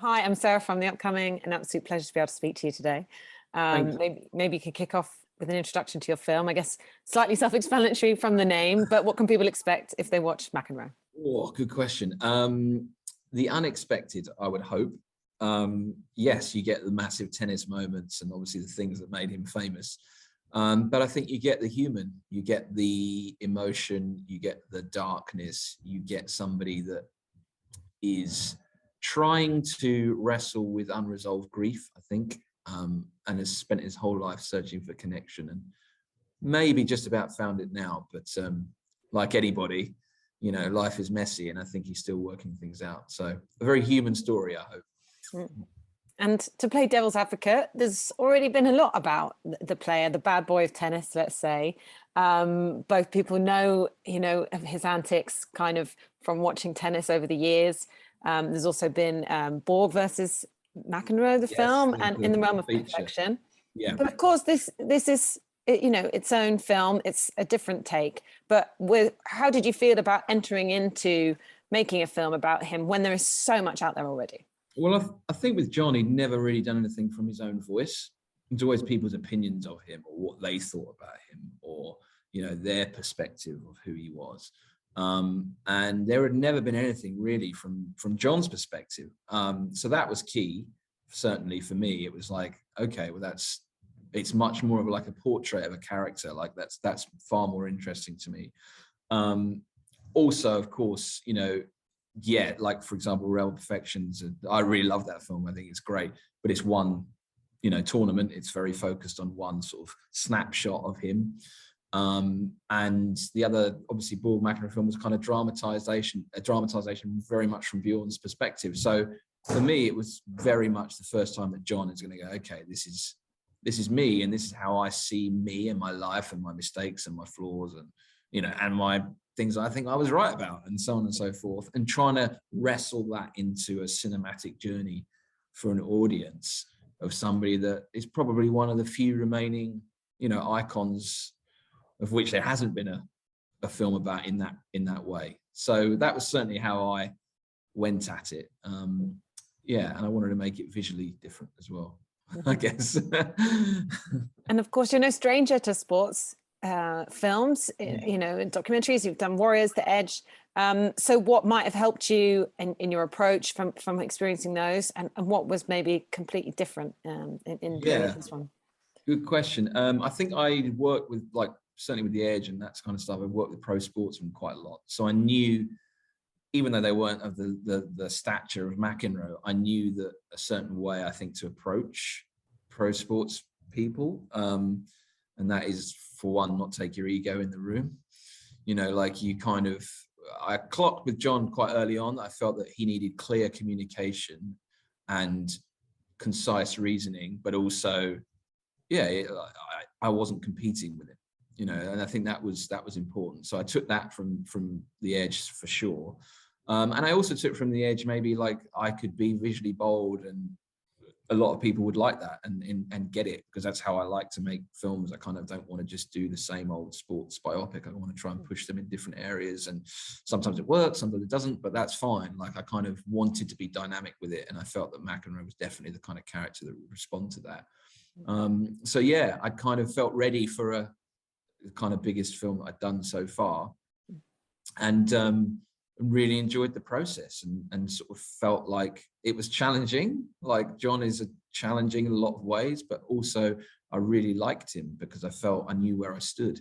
Hi, I'm Sarah from The Upcoming. An absolute pleasure to be able to speak to you today. Thanks. Maybe you could kick off with an introduction to your film. I guess slightly self-explanatory from the name, but what can people expect if they watch McEnroe? Oh, good question. The unexpected, I would hope. Yes, you get the massive tennis moments and obviously the things that made him famous. But I think you get the human, you get the emotion, you get the darkness, you get somebody that is trying to wrestle with unresolved grief, I think, and has spent his whole life searching for connection and maybe just about found it now. But like anybody, life is messy, and I think he's still working things out. So a very human story, I hope. Mm. And to play devil's advocate, there's already been a lot about the player, the bad boy of tennis, let's say. Both people know, of his antics kind of from watching tennis over the years. There's also been Borg versus McEnroe, the film, and In the Realm of Perfection. Yeah. But of course, this is, its own film. It's a different take. But how did you feel about entering into making a film about him when there is so much out there already? Well, I think with John, he'd never really done anything from his own voice. It's always people's opinions of him or what they thought about him or, their perspective of who he was. And there had never been anything really from John's perspective. So that was key, certainly for me. It was like, okay, well, it's much more of like a portrait of a character. Like that's far more interesting to me. Also, of course, like, for example, Realm of Perfections, I really love that film. I think it's great, but it's one, tournament. It's very focused on one sort of snapshot of him. And the other, obviously, Borg McEnroe film was kind of a dramatization very much from Bjorn's perspective. So for me, it was very much the first time that John is going to go, okay, this is me, and this is how I see me and my life and my mistakes and my flaws and, and my things I think I was right about, and so on and so forth, and trying to wrestle that into a cinematic journey for an audience of somebody that is probably one of the few remaining, icons of which there hasn't been a film about in that way. So that was certainly how I went at it. And I wanted to make it visually different as well, I guess. And of course, you're no stranger to sports films, documentaries. You've done Warriors, The Edge. So what might have helped you in your approach from experiencing those, and what was maybe completely different in this one? Good question. I think I worked with, like, certainly with The Edge and that kind of stuff, I've worked with pro sportsmen quite a lot. So I knew, even though they weren't of the stature of McEnroe, I knew that a certain way, I think, to approach pro sports people. And that is, for one, not take your ego in the room. I clocked with John quite early on. I felt that he needed clear communication and concise reasoning, but also, I wasn't competing with him, and I think that was important. So I took that from The Edge for sure. And I also took from The Edge, maybe, like, I could be visually bold, and a lot of people would like that and get it, because that's how I like to make films. I kind of don't want to just do the same old sports biopic. I want to try and push them in different areas, and sometimes it works, sometimes it doesn't, but that's fine. Like, I kind of wanted to be dynamic with it, and I felt that McEnroe was definitely the kind of character that would respond to that. I kind of felt ready for a kind of biggest film that I'd done so far, and really enjoyed the process, and sort of felt like it was challenging. Like, John is challenging in a lot of ways, but also I really liked him because I felt I knew where I stood.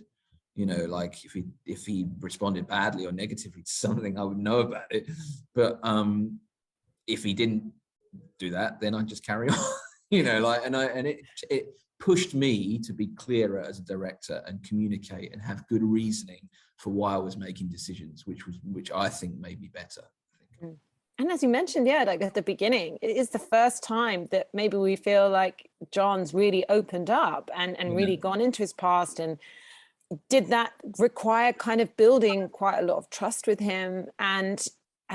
Like, if he responded badly or negatively to something, I would know about it. But if he didn't do that, then I'd just carry on. And it pushed me to be clearer as a director and communicate and have good reasoning for why I was making decisions, which I think made me better. And as you mentioned, like at the beginning, it is the first time that maybe we feel like John's really opened up and really gone into his past. And did that require kind of building quite a lot of trust with him and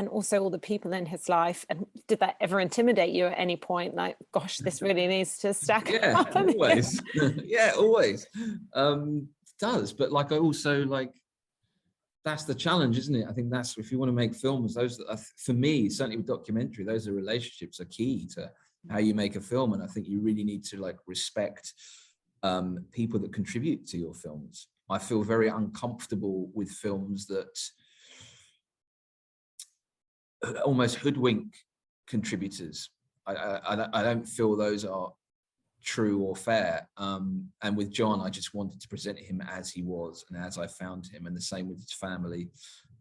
also all the people in his life? And did that ever intimidate you at any point? Like, gosh, this really needs to stack up. Always. Yeah, always. It does. But, like, I also, like, that's the challenge, isn't it? I think that's, if you want to make films, those that are, for me, certainly with documentary, those are relationships are key to how you make a film. And I think you really need to like respect people that contribute to your films. I feel very uncomfortable with films that almost hoodwink contributors. I don't feel those are true or fair. And with John, I just wanted to present him as he was and as I found him, and the same with his family,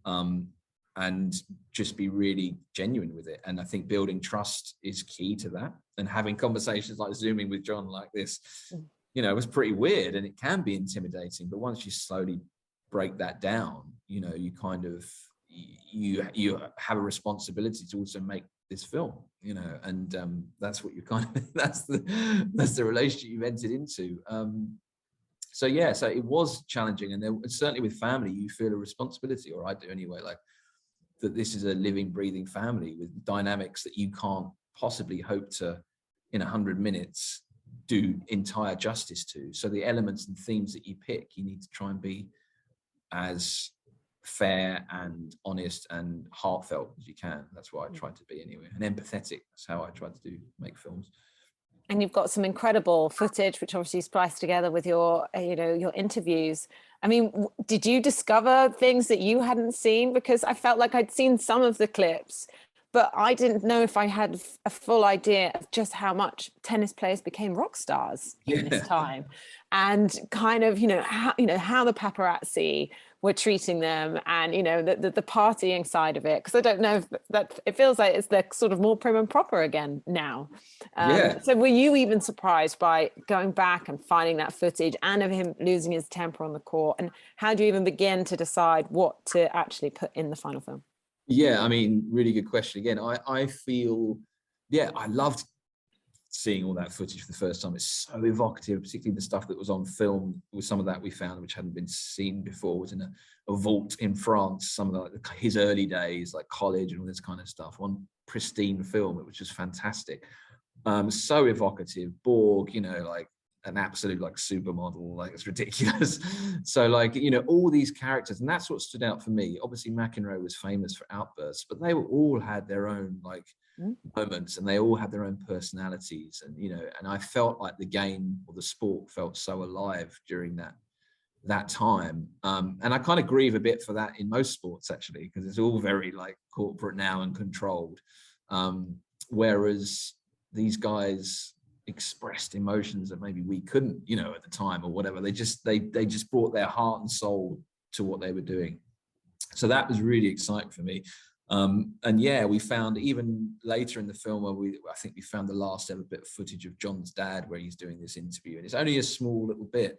and just be really genuine with it. And I think building trust is key to that, and having conversations like Zooming with John like this, you know, it was pretty weird and it can be intimidating, but once you slowly break that down, you know, you kind of, you have a responsibility to also make this film, you know, and that's what you kind of, that's the relationship you've entered into. So yeah, so it was challenging, and there, certainly with family, you feel a responsibility, or I do anyway, like that this is a living, breathing family with dynamics that you can't possibly hope to, in 100 minutes, do entire justice to. So the elements and themes that you pick, you need to try and be as fair and honest and heartfelt as you can. That's what I tried to be anyway, and empathetic. That's how I tried to make films. And you've got some incredible footage, which obviously spliced together with your, you know, your interviews. I mean, did you discover things that you hadn't seen? Because I felt like I'd seen some of the clips, but I didn't know if I had a full idea of just how much tennis players became rock stars in this time, and kind of, you know, how the paparazzi were treating them, and, you know, the partying side of it. Because I don't know if that, it feels like it's the sort of more prim and proper again now. So were you even surprised by going back and finding that footage and of him losing his temper on the court? And how do you even begin to decide what to actually put in the final film? Yeah, I mean, really good question. Again, I feel, yeah, I loved seeing all that footage for the first time. It's so evocative, particularly the stuff that was on film. With some of that we found, which hadn't been seen before, was in a vault in France. Some of the, like, his early days, like college and all this kind of stuff, on pristine film. It was just fantastic. So evocative. Borg, you know, like an absolute like supermodel, like it's ridiculous. So like, you know, all these characters, and that's what stood out for me. Obviously McEnroe was famous for outbursts, but they were all had their own like moments, and they all had their own personalities, and, you know, and I felt like the game or the sport felt so alive during that time. And I kind of grieve a bit for that in most sports, actually, because it's all very like corporate now and controlled, whereas these guys expressed emotions that maybe we couldn't, you know, at the time or whatever. They just brought their heart and soul to what they were doing. So that was really exciting for me. And yeah, we found even later in the film where I think we found the last ever bit of footage of John's dad where he's doing this interview, and it's only a small little bit.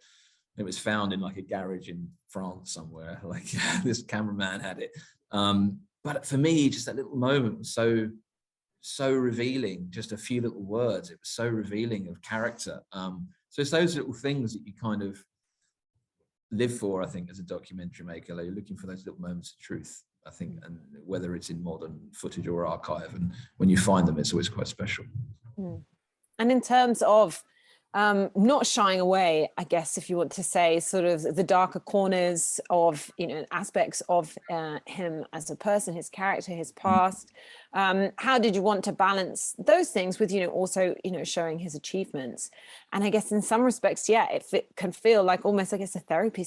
It was found in like a garage in France somewhere. Like this cameraman had it. But for me, just that little moment was so revealing. Just a few little words. It was so revealing of character. So it's those little things that you kind of live for, I think, as a documentary maker. Like, you're looking for those little moments of truth, I think, and whether it's in modern footage or archive, and when you find them, it's always quite special. And in terms of not shying away, I guess, if you want to say, sort of the darker corners of, you know, aspects of him as a person, his character, his past, how did you want to balance those things with, you know, also, you know, showing his achievements? And I guess in some respects, yeah, it can feel like almost, I guess, a therapy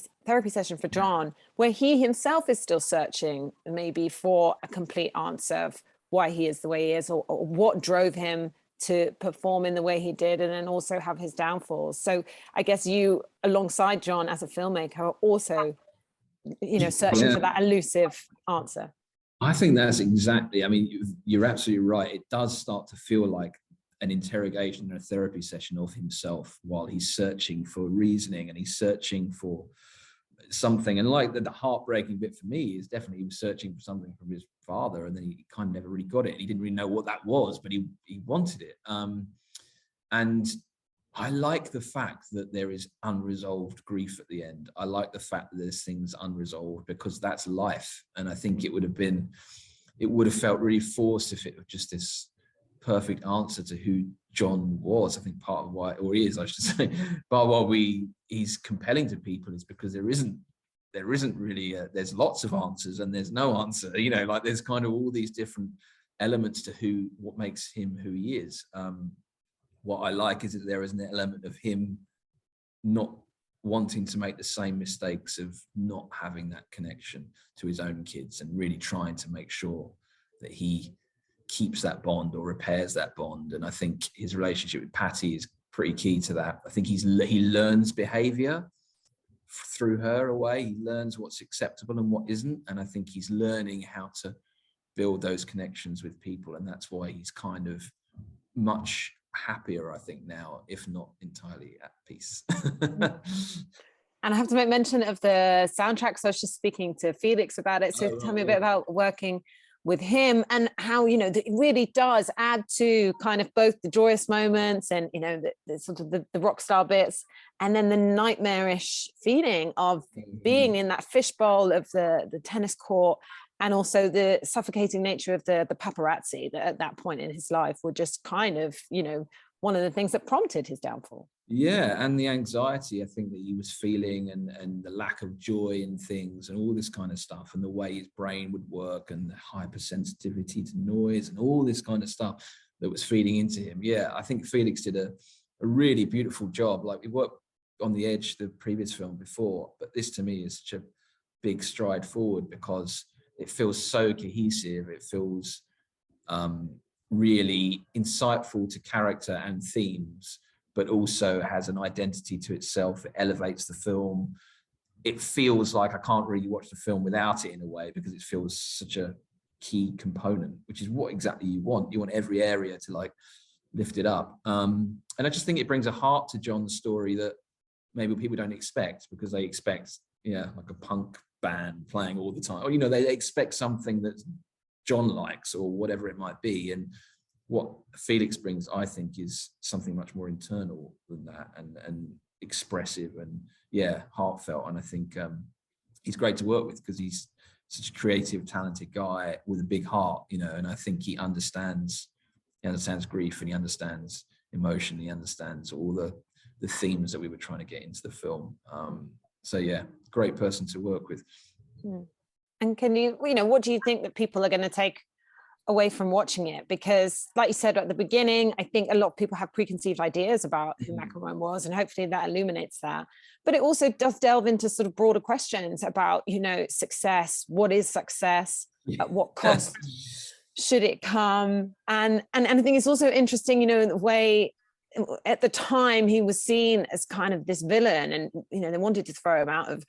session for John, where he himself is still searching maybe for a complete answer of why he is the way he is, or what drove him to perform in the way he did, and then also have his downfalls. So I guess you, alongside John as a filmmaker, are also, you know, searching for that elusive answer. I think that's exactly, I mean, you're absolutely right. It does start to feel like an interrogation and a therapy session of himself while he's searching for reasoning, and he's searching for something. And like the heartbreaking bit for me is definitely he was searching for something from his father, and then he kind of never really got it. He didn't really know what that was, but he wanted it. And I like the fact that there is unresolved grief at the end. I like the fact that there's things unresolved, because that's life. And I think it would have felt really forced if it was just this perfect answer to who John was. I think part of why, or he is, I should say, part of why he's compelling to people is because there isn't there isn't really there's lots of answers and there's no answer, you know, like there's kind of all these different elements to what makes him who he is. What I like is that there is an element of him not wanting to make the same mistakes of not having that connection to his own kids, and really trying to make sure that he keeps that bond or repairs that bond. And I think his relationship with Patty is pretty key to that. I think he learns behaviour through her away. He learns what's acceptable and what isn't, and I think he's learning how to build those connections with people, and that's why he's kind of much happier, I think, now, if not entirely at peace. And I have to make mention of the soundtrack. So I was just speaking to Felix about it. So tell me a bit about working with him and how, you know, it really does add to kind of both the joyous moments and, you know, the sort of the rock star bits, and then the nightmarish feeling of being in that fishbowl of the tennis court, and also the suffocating nature of the paparazzi that at that point in his life were just kind of, you know, one of the things that prompted his downfall. Yeah, and the anxiety, I think, that he was feeling, and the lack of joy in things and all this kind of stuff, and the way his brain would work, and the hypersensitivity to noise and all this kind of stuff that was feeding into him. Yeah, I think Felix did a really beautiful job. Like, we worked on The Edge, the previous film, before, but this to me is such a big stride forward because it feels so cohesive. It feels really insightful to character and themes, but also has an identity to itself. It elevates the film. It feels like I can't really watch the film without it, in a way, because it feels such a key component, which is what exactly you want. You want every area to like lift it up. And I just think it brings a heart to John's story that maybe people don't expect, because they expect, yeah, like a punk band playing all the time, or, you know, they expect something that John likes or whatever it might be. And what Felix brings, I think, is something much more internal than that, and expressive, and yeah, heartfelt. And I think he's great to work with because he's such a creative, talented guy with a big heart, you know. And I think he understands grief, and he understands emotion. He understands all the themes that we were trying to get into the film. So yeah, great person to work with. And can you know, what do you think that people are going to take away from watching it? Because like you said at the beginning, I think a lot of people have preconceived ideas about who McEnroe was, and hopefully that illuminates that. But it also does delve into sort of broader questions about, you know, success. What is success? At what cost should it come? And I think it's also interesting, you know, in the way at the time he was seen as kind of this villain, and, you know, they wanted to throw him out of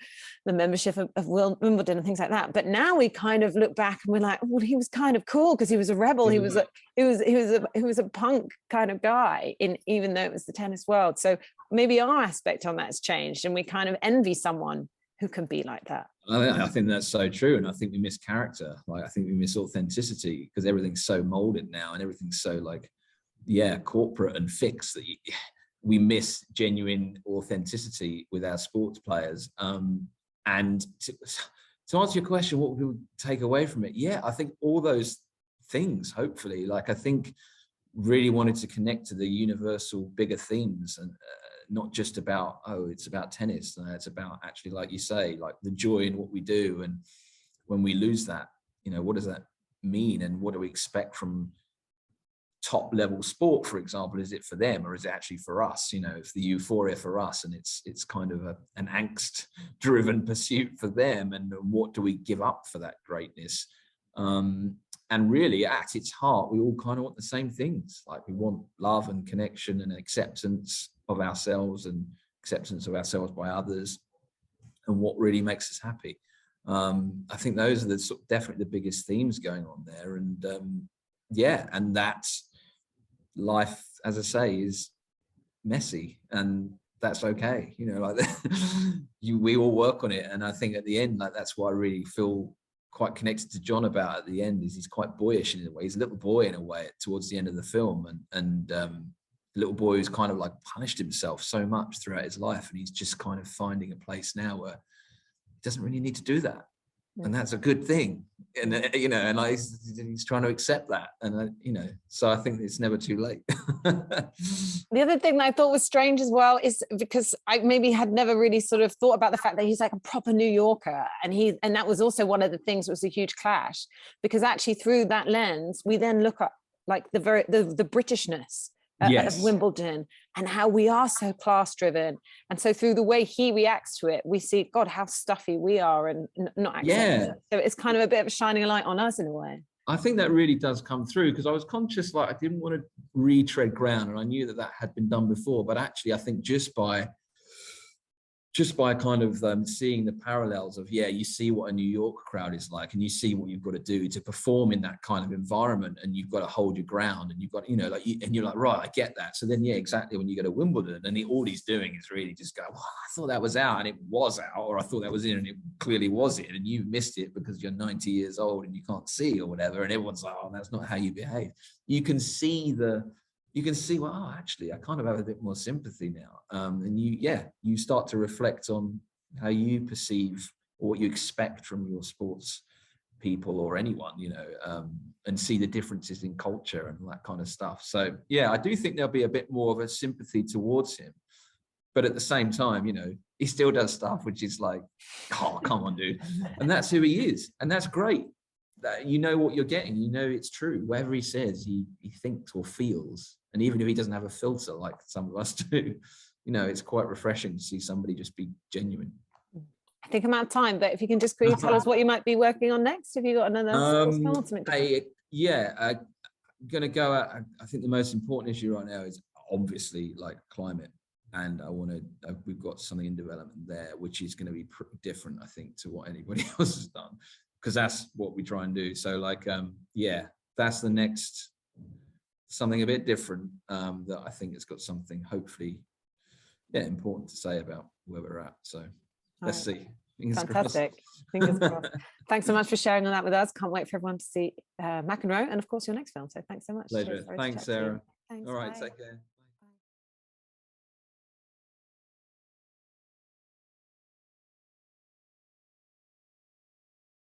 the membership of Wimbledon and things like that. But now we kind of look back and we're like, well, he was kind of cool because he was a rebel. He was a punk kind of guy, even though it was the tennis world. So maybe our aspect on that has changed, and we kind of envy someone who can be like that. I think that's so true, and I think we miss character. Like, I think we miss authenticity because everything's so molded now, and everything's so like, yeah, corporate and fixed, that we miss genuine authenticity with our sports players. And to answer your question, what will people take away from it? Yeah, I think all those things, hopefully. Like, I think really wanted to connect to the universal bigger themes, and not just about, oh, it's about tennis. It's about, actually, like you say, like the joy in what we do. And when we lose that, you know, what does that mean? And what do we expect from top level sport, for example? Is it for them, or is it actually for us? You know, it's the euphoria for us, and it's kind of an angst driven pursuit for them. And what do we give up for that greatness? And really, at its heart, we all kind of want the same things. Like, we want love and connection and acceptance of ourselves, and acceptance of ourselves by others, and what really makes us happy. I think those are the definitely the biggest themes going on there. And yeah, and that's life, as I say, is messy, and that's okay. You know, like we all work on it. And I think at the end, like, that's what I really feel quite connected to John about at the end, is he's quite boyish in a way. He's a little boy in a way towards the end of the film, and a little boy who's kind of like punished himself so much throughout his life, and he's just kind of finding a place now where he doesn't really need to do that. and that's a good thing. And you know, and he's trying to accept that, and you know, so I think it's never too late. The other thing that I thought was strange as well is because I maybe had never really sort of thought about the fact that he's like a proper New Yorker, and that was also one of the things that was a huge clash, because actually through that lens we then look at like the Britishness of Wimbledon and how we are so class driven, and so through the way he reacts to it we see, God, how stuffy we are and not accepting it. So it's kind of a bit of a shining a light on us in a way. I think that really does come through, because I was conscious, like I didn't want to retread ground, and I knew that had been done before, but actually I think just by kind of seeing the parallels of, you see what a New York crowd is like, and you see what you've got to do to perform in that kind of environment, and you've got to hold your ground, and you've got, you know, like, and you're like, right, I get that. So then, exactly, when you go to Wimbledon, and all he's doing is really just go, well, I thought that was out, and it was out, or I thought that was in, and it clearly was in, and you missed it because you're 90 years old and you can't see or whatever, and everyone's like, oh, that's not how you behave. You can see, well, oh, actually, I kind of have a bit more sympathy now. And you start to reflect on how you perceive or what you expect from your sports people or anyone, you know, and see the differences in culture and all that kind of stuff. So, I do think there'll be a bit more of a sympathy towards him. But at the same time, you know, he still does stuff which is like, oh, come on, dude. And that's who he is. And that's great. You know what you're getting. You know it's true. Whatever he says, he thinks or feels. And even if he doesn't have a filter like some of us do, you know, it's quite refreshing to see somebody just be genuine. I think I'm out of time, but if you can just quickly tell us what you might be working on next. Have you got another film or something? I'm going to go at, I think the most important issue right now is obviously like climate. And we've got something in development there, which is going to be pretty different, I think, to what anybody else has done, because that's what we try and do. So like, that's the next, something a bit different that I think has got something hopefully important to say about where we're at. So let's see. Fantastic. Fingers crossed. Thanks so much for sharing all that with us. Can't wait for everyone to see McEnroe and of course your next film. So thanks so much. Pleasure. Thanks, Sarah. Thanks, all right, bye. take care.